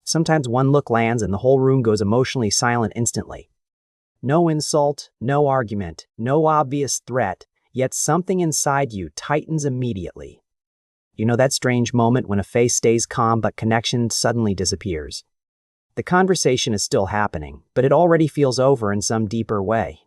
Sometimes one look lands and the whole room goes emotionally silent instantly. No insult, no argument, no obvious threat, yet something inside you tightens immediately. You know that strange moment when a face stays calm but connection suddenly disappears. The conversation is still happening, but it already feels over in some deeper way.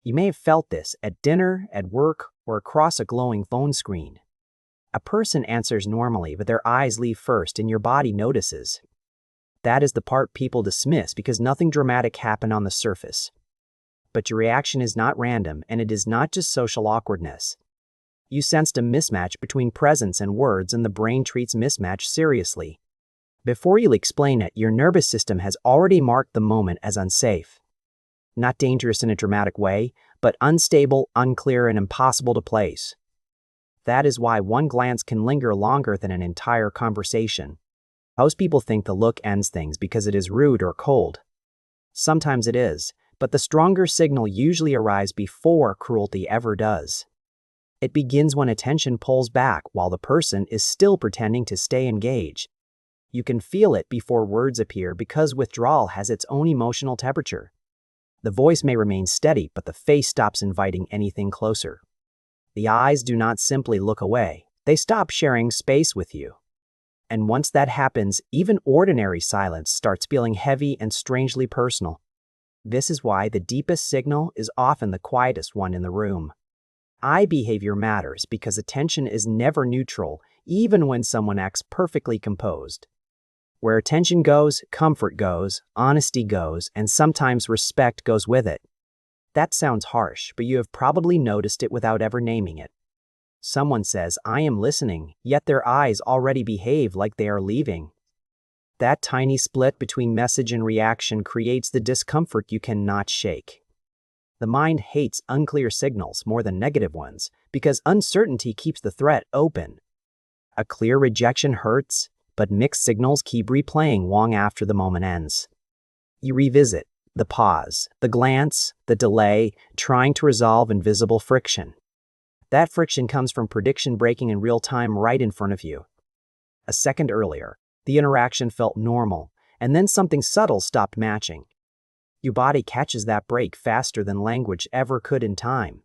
You may have felt this at dinner, at work, or across a glowing phone screen. A person answers normally, but their eyes leave first and your body notices. That is the part people dismiss because nothing dramatic happened on the surface. But your reaction is not random, and it is not just social awkwardness. You sensed a mismatch between presence and words, and the brain treats mismatch seriously. Before you explain it, your nervous system has already marked the moment as unsafe. Not dangerous in a dramatic way, but unstable, unclear, and impossible to place. That is why one glance can linger longer than an entire conversation. Most people think the look ends things because it is rude or cold. Sometimes it is, but the stronger signal usually arrives before cruelty ever does. It begins when attention pulls back while the person is still pretending to stay engaged. You can feel it before words appear because withdrawal has its own emotional temperature. The voice may remain steady, but the face stops inviting anything closer. The eyes do not simply look away, they stop sharing space with you. And once that happens, even ordinary silence starts feeling heavy and strangely personal. This is why the deepest signal is often the quietest one in the room. Eye behavior matters because attention is never neutral, even when someone acts perfectly composed. Where attention goes, comfort goes, honesty goes, and sometimes respect goes with it. That sounds harsh, but you have probably noticed it without ever naming it. Someone says, "I am listening," yet their eyes already behave like they are leaving. That tiny split between message and reaction creates the discomfort you cannot shake. The mind hates unclear signals more than negative ones because uncertainty keeps the threat open. A clear rejection hurts, but mixed signals keep replaying long after the moment ends. You revisit the pause, the glance, the delay, trying to resolve invisible friction. That friction comes from prediction breaking in real time right in front of you. A second earlier, the interaction felt normal, and then something subtle stopped matching. Your body catches that break faster than language ever could in time.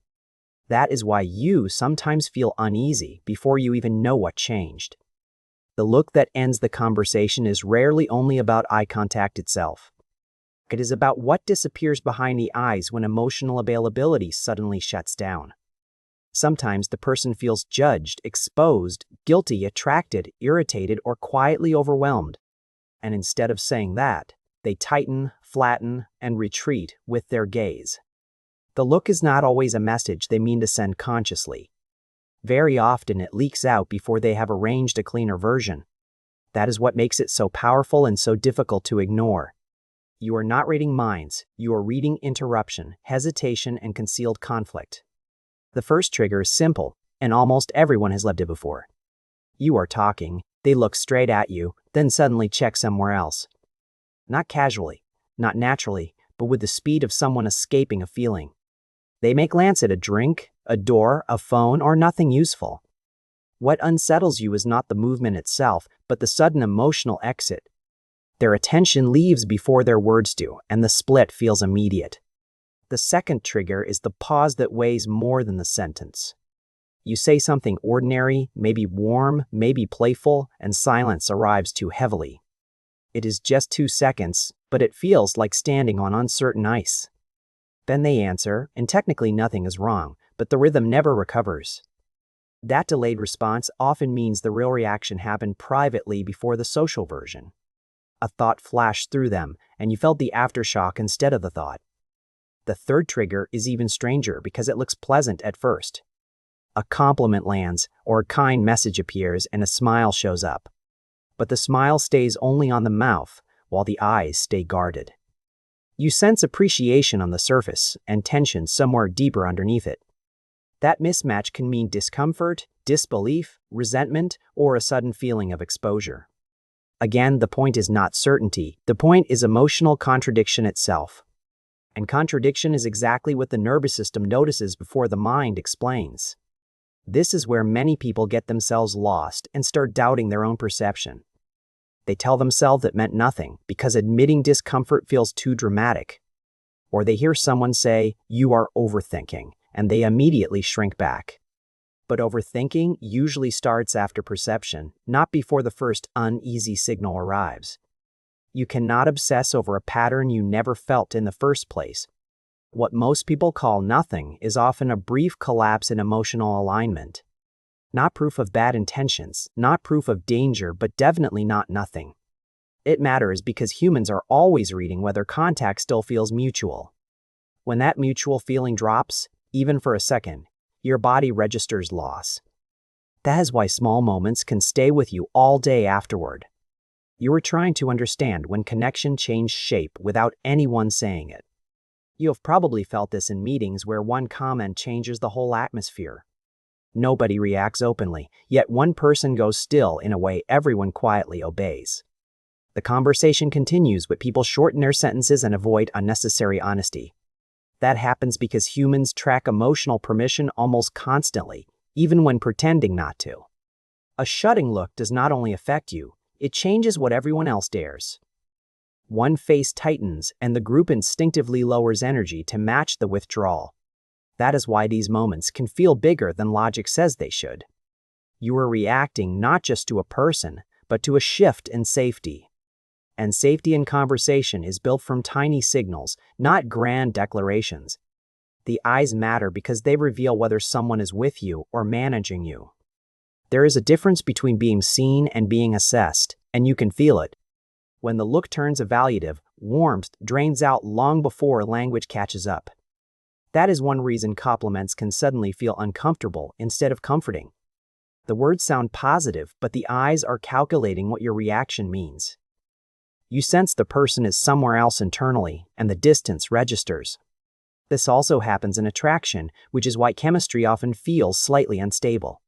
That is why you sometimes feel uneasy before you even know what changed. The look that ends the conversation is rarely only about eye contact itself. It is about what disappears behind the eyes when emotional availability suddenly shuts down. Sometimes the person feels judged, exposed, guilty, attracted, irritated, or quietly overwhelmed. And instead of saying that, they tighten, flatten, and retreat with their gaze. The look is not always a message they mean to send consciously. Very often it leaks out before they have arranged a cleaner version. That is what makes it so powerful and so difficult to ignore. You are not reading minds, you are reading interruption, hesitation, and concealed conflict. The first trigger is simple, and almost everyone has lived it before. You are talking, they look straight at you, then suddenly check somewhere else. Not casually, not naturally, but with the speed of someone escaping a feeling. They may glance at a drink, a door, a phone, or nothing useful. What unsettles you is not the movement itself, but the sudden emotional exit. Their attention leaves before their words do, and the split feels immediate. The second trigger is the pause that weighs more than the sentence. You say something ordinary, maybe warm, maybe playful, and silence arrives too heavily. It is just 2 seconds, but it feels like standing on uncertain ice. Then they answer, and technically nothing is wrong, but the rhythm never recovers. That delayed response often means the real reaction happened privately before the social version. A thought flashed through them, and you felt the aftershock instead of the thought. The third trigger is even stranger because it looks pleasant at first. A compliment lands, or a kind message appears, and a smile shows up. But the smile stays only on the mouth, while the eyes stay guarded. You sense appreciation on the surface, and tension somewhere deeper underneath it. That mismatch can mean discomfort, disbelief, resentment, or a sudden feeling of exposure. Again, the point is not certainty. The point is emotional contradiction itself. And contradiction is exactly what the nervous system notices before the mind explains. This is where many people get themselves lost and start doubting their own perception. They tell themselves it meant nothing because admitting discomfort feels too dramatic. Or they hear someone say, "You are overthinking," and they immediately shrink back. But overthinking usually starts after perception, not before the first uneasy signal arrives. You cannot obsess over a pattern you never felt in the first place. What most people call nothing is often a brief collapse in emotional alignment. Not proof of bad intentions, not proof of danger, but definitely not nothing. It matters because humans are always reading whether contact still feels mutual. When that mutual feeling drops, even for a second, your body registers loss. That is why small moments can stay with you all day afterward. You are trying to understand when connection changed shape without anyone saying it. You have probably felt this in meetings where one comment changes the whole atmosphere. Nobody reacts openly, yet one person goes still in a way everyone quietly obeys. The conversation continues, but people shorten their sentences and avoid unnecessary honesty. That happens because humans track emotional permission almost constantly, even when pretending not to. A shutting look does not only affect you, it changes what everyone else dares. One face tightens, and the group instinctively lowers energy to match the withdrawal. That is why these moments can feel bigger than logic says they should. You are reacting not just to a person, but to a shift in safety. And safety in conversation is built from tiny signals, not grand declarations. The eyes matter because they reveal whether someone is with you or managing you. There is a difference between being seen and being assessed, and you can feel it. When the look turns evaluative, warmth drains out long before language catches up. That is one reason compliments can suddenly feel uncomfortable instead of comforting. The words sound positive, but the eyes are calculating what your reaction means. You sense the person is somewhere else internally, and the distance registers. This also happens in attraction, which is why chemistry often feels slightly unstable.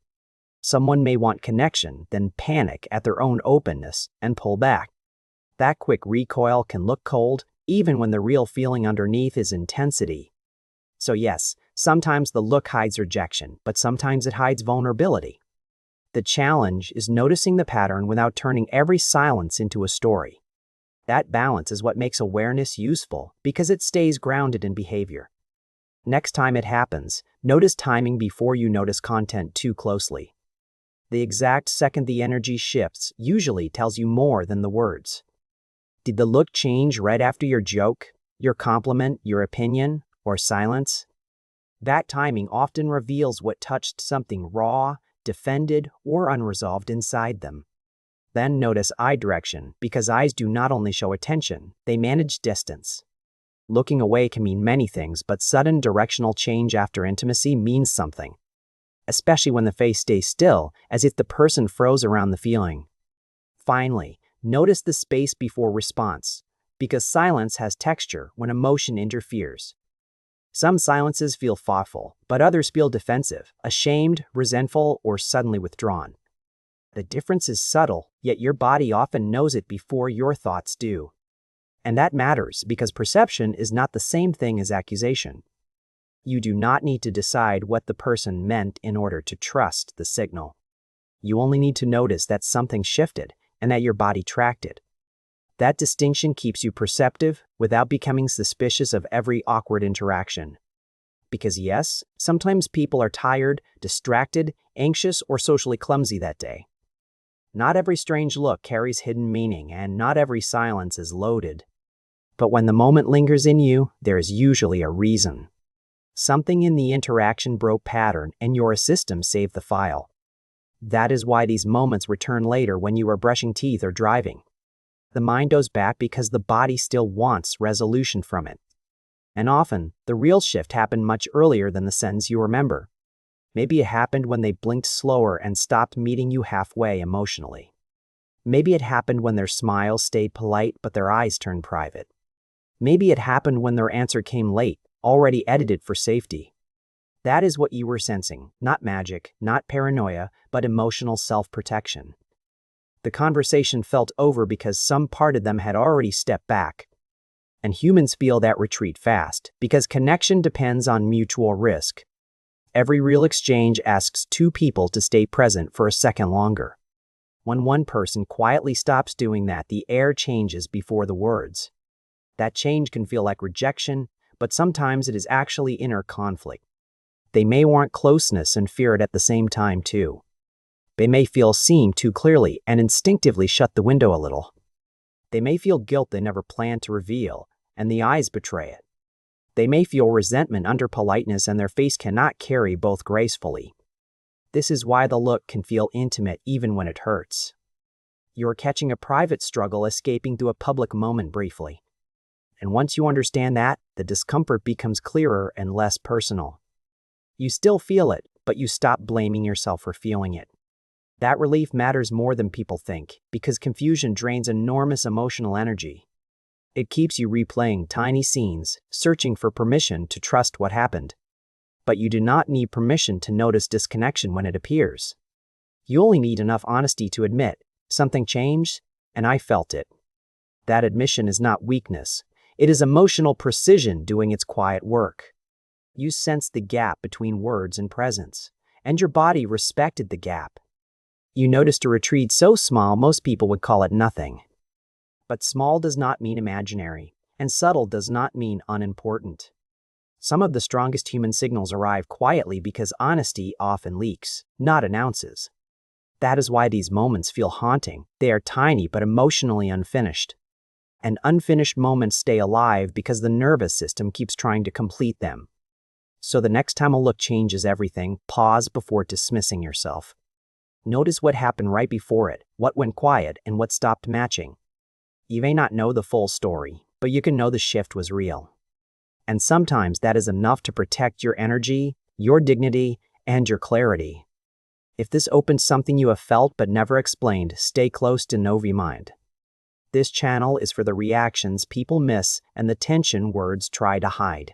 Someone may want connection, then panic at their own openness and pull back. That quick recoil can look cold, even when the real feeling underneath is intensity. So yes, sometimes the look hides rejection, but sometimes it hides vulnerability. The challenge is noticing the pattern without turning every silence into a story. That balance is what makes awareness useful because it stays grounded in behavior. Next time it happens, notice timing before you notice content too closely. The exact second the energy shifts usually tells you more than the words. Did the look change right after your joke, your compliment, your opinion, or silence? That timing often reveals what touched something raw, defended, or unresolved inside them. Then notice eye direction, because eyes do not only show attention, they manage distance. Looking away can mean many things, but sudden directional change after intimacy means something, especially when the face stays still, as if the person froze around the feeling. Finally, notice the space before response, because silence has texture when emotion interferes. Some silences feel thoughtful, but others feel defensive, ashamed, resentful, or suddenly withdrawn. The difference is subtle, yet your body often knows it before your thoughts do. And that matters because perception is not the same thing as accusation. You do not need to decide what the person meant in order to trust the signal. You only need to notice that something shifted and that your body tracked it. That distinction keeps you perceptive without becoming suspicious of every awkward interaction. Because yes, sometimes people are tired, distracted, anxious, or socially clumsy that day. Not every strange look carries hidden meaning, and not every silence is loaded. But when the moment lingers in you, there is usually a reason. Something in the interaction broke pattern, and your system saved the file. That is why these moments return later when you are brushing teeth or driving. The mind goes back because the body still wants resolution from it. And often, the real shift happened much earlier than the sentence you remember. Maybe it happened when they blinked slower and stopped meeting you halfway emotionally. Maybe it happened when their smile stayed polite but their eyes turned private. Maybe it happened when their answer came late, already edited for safety. That is what you were sensing, not magic, not paranoia, but emotional self-protection. The conversation felt over because some part of them had already stepped back. And humans feel that retreat fast, because connection depends on mutual risk. Every real exchange asks two people to stay present for a second longer. When one person quietly stops doing that, the air changes before the words. That change can feel like rejection, but sometimes it is actually inner conflict. They may want closeness and fear it at the same time, too. They may feel seen too clearly and instinctively shut the window a little. They may feel guilt they never planned to reveal, and the eyes betray it. They may feel resentment under politeness, and their face cannot carry both gracefully. This is why the look can feel intimate even when it hurts. You're catching a private struggle escaping through a public moment briefly. And once you understand that, the discomfort becomes clearer and less personal. You still feel it, but you stop blaming yourself for feeling it. That relief matters more than people think, because confusion drains enormous emotional energy. It keeps you replaying tiny scenes, searching for permission to trust what happened. But you do not need permission to notice disconnection when it appears. You only need enough honesty to admit, something changed, and I felt it. That admission is not weakness. It is emotional precision doing its quiet work. You sensed the gap between words and presence, and your body respected the gap. You noticed a retreat so small most people would call it nothing. But small does not mean imaginary, and subtle does not mean unimportant. Some of the strongest human signals arrive quietly because honesty often leaks, not announces. That is why these moments feel haunting. They are tiny but emotionally unfinished. And unfinished moments stay alive because the nervous system keeps trying to complete them. So the next time a look changes everything, pause before dismissing yourself. Notice what happened right before it, what went quiet, and what stopped matching. You may not know the full story, but you can know the shift was real. And sometimes that is enough to protect your energy, your dignity, and your clarity. If this opens something you have felt but never explained, stay close to Novi Mind. This channel is for the reactions people miss and the tension words try to hide.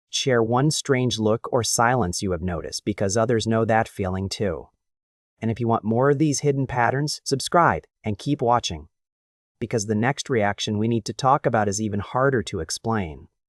Share one strange look or silence you have noticed, because others know that feeling too. And if you want more of these hidden patterns, subscribe and keep watching. Because the next reaction we need to talk about is even harder to explain.